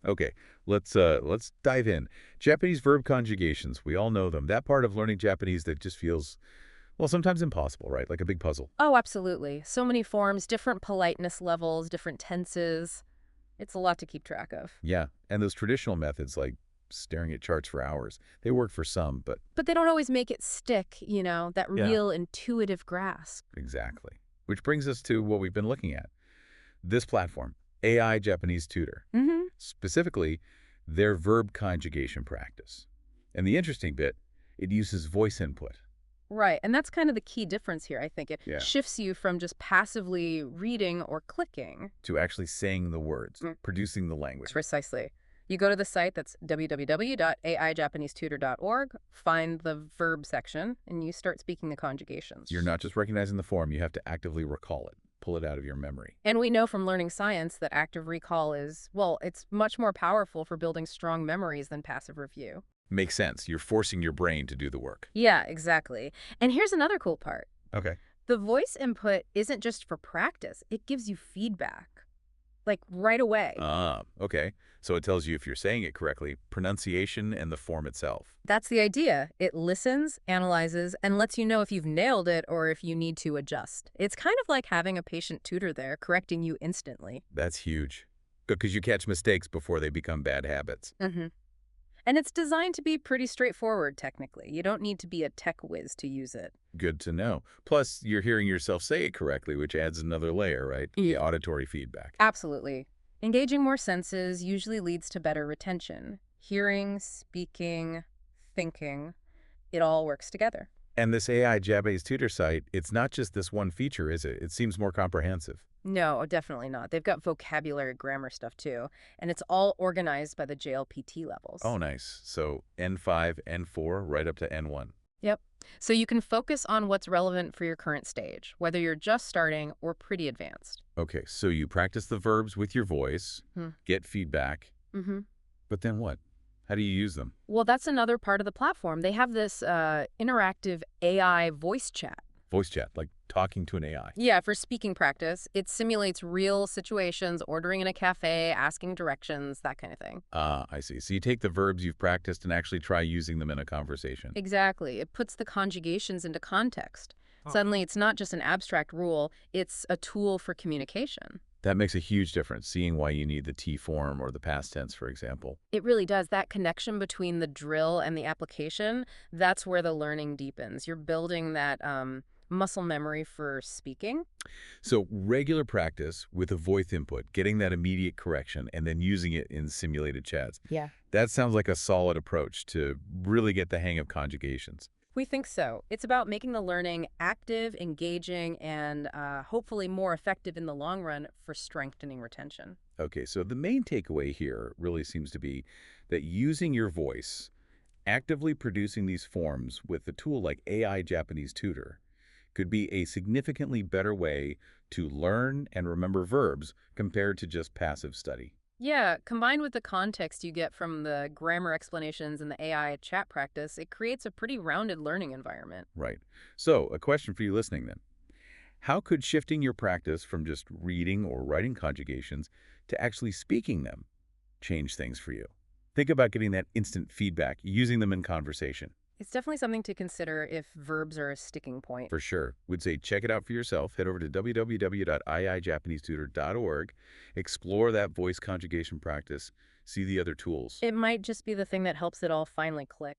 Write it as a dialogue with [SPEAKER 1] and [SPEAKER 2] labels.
[SPEAKER 1] Okay, let's dive in. Japanese verb conjugations. We all know them. That part of learning Japanese that just feels, well, sometimes impossible, right? Like a big puzzle.
[SPEAKER 2] Oh, absolutely. So many forms, different politeness levels, different tenses. It's a lot to keep track of.
[SPEAKER 1] Yeah, and those traditional methods like staring at charts for hours, they work for some, but
[SPEAKER 2] But they don't always make it stick, that
[SPEAKER 1] yeah,
[SPEAKER 2] real intuitive grasp.
[SPEAKER 1] exactly. Which brings us to what we've been looking at. This platform, AI Japanese Tutor,
[SPEAKER 2] Hmm.
[SPEAKER 1] specifically their verb conjugation practice. And the interesting bit, it uses voice input.
[SPEAKER 2] Right. And that's kind of the key difference here, I think. It
[SPEAKER 1] Yeah.
[SPEAKER 2] shifts you from just passively reading or clicking.
[SPEAKER 1] To actually saying the words, producing the language.
[SPEAKER 2] Precisely. You go to the site that's www.aijapanesetutor.org, find the verb section, and you start speaking the
[SPEAKER 1] You're
[SPEAKER 2] conjugations.
[SPEAKER 1] not just recognizing the form, you have to actively recall it, pull it out of your memory.
[SPEAKER 2] And we know from learning science that active recall is, well, it's much more powerful for building strong memories than passive review.
[SPEAKER 1] Makes sense. You're forcing your brain to do the work.
[SPEAKER 2] Yeah, exactly. And here's another cool part.
[SPEAKER 1] Okay.
[SPEAKER 2] The voice input isn't just for practice, it gives you feedback, like right away.
[SPEAKER 1] Ah, okay. So it tells you if you're saying it correctly, pronunciation and the form itself.
[SPEAKER 2] That's the idea. It listens, analyzes, and lets you know if you've nailed it or if you need to adjust. It's kind of like having a patient tutor there correcting you instantly.
[SPEAKER 1] That's huge. Because you catch mistakes before they become bad habits.
[SPEAKER 2] Hmm. And it's designed to be pretty straightforward, technically. You don't need to be a tech whiz to use it.
[SPEAKER 1] Good to know. Plus, you're hearing yourself say it correctly, which adds another layer, right? The
[SPEAKER 2] Yeah.
[SPEAKER 1] auditory feedback.
[SPEAKER 2] Absolutely. Engaging more senses usually leads to better retention. Hearing, speaking, thinking, it all works together.
[SPEAKER 1] And this AI Japanese tutor site, it's not just this one feature, is it? It seems more comprehensive.
[SPEAKER 2] No, definitely not. They've got vocabulary, grammar stuff too, and it's all organized by the JLPT levels.
[SPEAKER 1] Oh, nice. So N5, N4, right up to N1.
[SPEAKER 2] Yep. So you can focus on what's relevant for your current stage, whether you're just starting or pretty advanced.
[SPEAKER 1] Okay, so you practice the verbs with your voice,
[SPEAKER 2] Hmm.
[SPEAKER 1] get feedback,
[SPEAKER 2] Mm-hmm.
[SPEAKER 1] but then what? How do you use them?
[SPEAKER 2] Well, that's another part of the platform. They have this interactive AI voice chat.
[SPEAKER 1] Voice chat, like talking to an AI.
[SPEAKER 2] Yeah, for speaking practice, it simulates real situations, ordering in a cafe, asking directions, that kind of thing.
[SPEAKER 1] Ah, I see. So you take the verbs you've practiced and actually try using them in a conversation.
[SPEAKER 2] Exactly. It puts the conjugations into context.
[SPEAKER 1] Oh.
[SPEAKER 2] Suddenly, it's not just an abstract rule, it's a tool for communication.
[SPEAKER 1] That makes a huge difference, seeing why you need the T form or the past tense, for example.
[SPEAKER 2] It really does. That connection between the drill and the application, that's where the learning deepens. You're building that muscle memory for speaking.
[SPEAKER 1] So regular practice with a voice input, getting that immediate correction, and then using it in simulated chats.
[SPEAKER 2] Yeah.
[SPEAKER 1] That sounds like a solid approach to really get the hang of conjugations.
[SPEAKER 2] We think so. It's about making the learning active, engaging, and hopefully more effective in the long run for strengthening retention.
[SPEAKER 1] Okay, so the main takeaway here really seems to be that using your voice, actively producing these forms with a tool like AI Japanese Tutor, could be a significantly better way to learn and remember verbs compared to just passive study.
[SPEAKER 2] Yeah, combined with the context you get from the grammar explanations and the AI chat practice, it creates a pretty rounded learning environment.
[SPEAKER 1] Right. So, a question for you listening then. How could shifting your practice from just reading or writing conjugations to actually speaking them change things for you? Think about getting that instant feedback, using them in conversation.
[SPEAKER 2] It's definitely something to consider if verbs are a sticking point.
[SPEAKER 1] For sure. Would say check it out for yourself. Head over to www.iijapanesetutor.org. Explore that voice conjugation practice. See the other tools.
[SPEAKER 2] It might just be the thing that helps it all finally click.